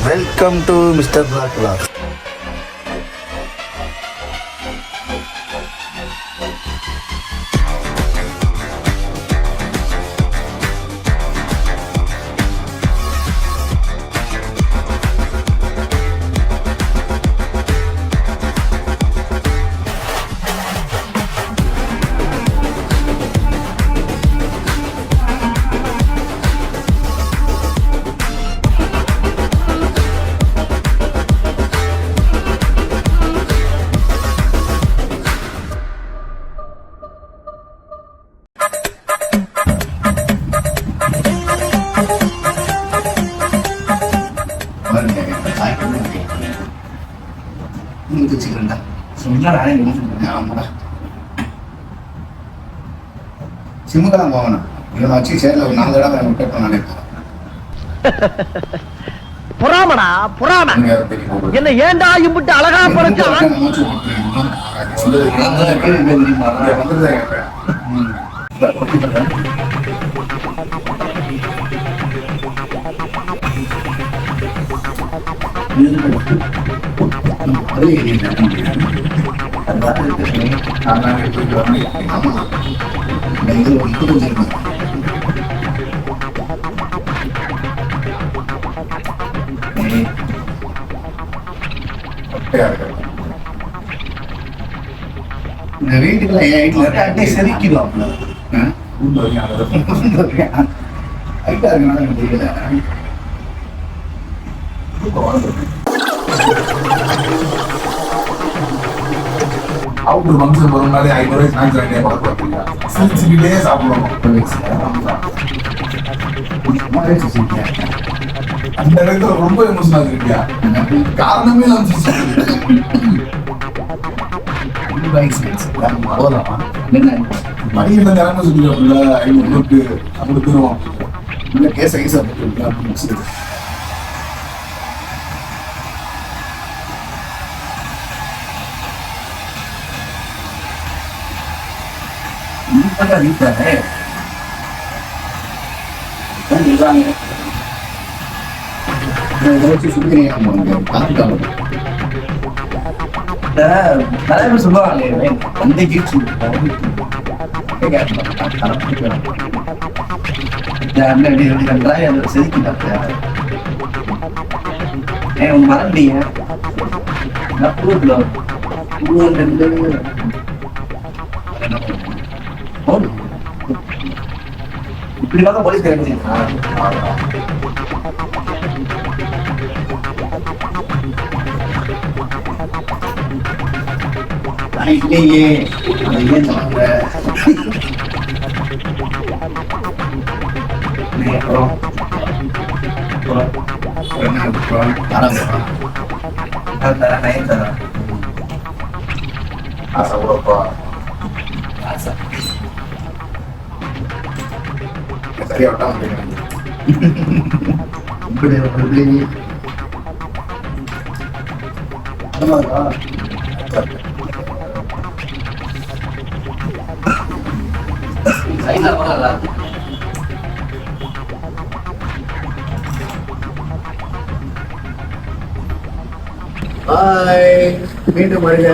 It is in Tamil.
வெல்கம் டு மிஸ்டர் பிளாக் விலாக்ஸ். சிம்முக்கெல்லாம் போகணும். இதை வச்சு சேர்ல ஒரு 4 தடவை விட்டு போனாலே புறாமடா புறாம என்ன ஏண்டா இம்புட்டு அழகா படைச்சு இந்த வீட்டுக்குள்ள செதுக்கிடும் அவுட்டர் ஃபங்க்ஷன் வரும்னாலே 500 ஸ்நாக்ஸ் வாங்கி பழக்கம் சிரிச்சுக்கிட்டே சாப்பிடணும். அந்த இடத்துல ரொம்ப எமோஷன் ஆகிருக்கியா? காரணமே மணியில நிலைமை சொல்லிடுவோம்ல 500 அப்படி தருவோம். இந்த கேஸ் ஐஸ் தலைவர் சொல்லுவாங்க அந்த செதுக்கிட்டாங்க மறந்தீங்க இப்படி பார்க்க போலீஸ் இல்லையே சரியா மீண்டும் வருக.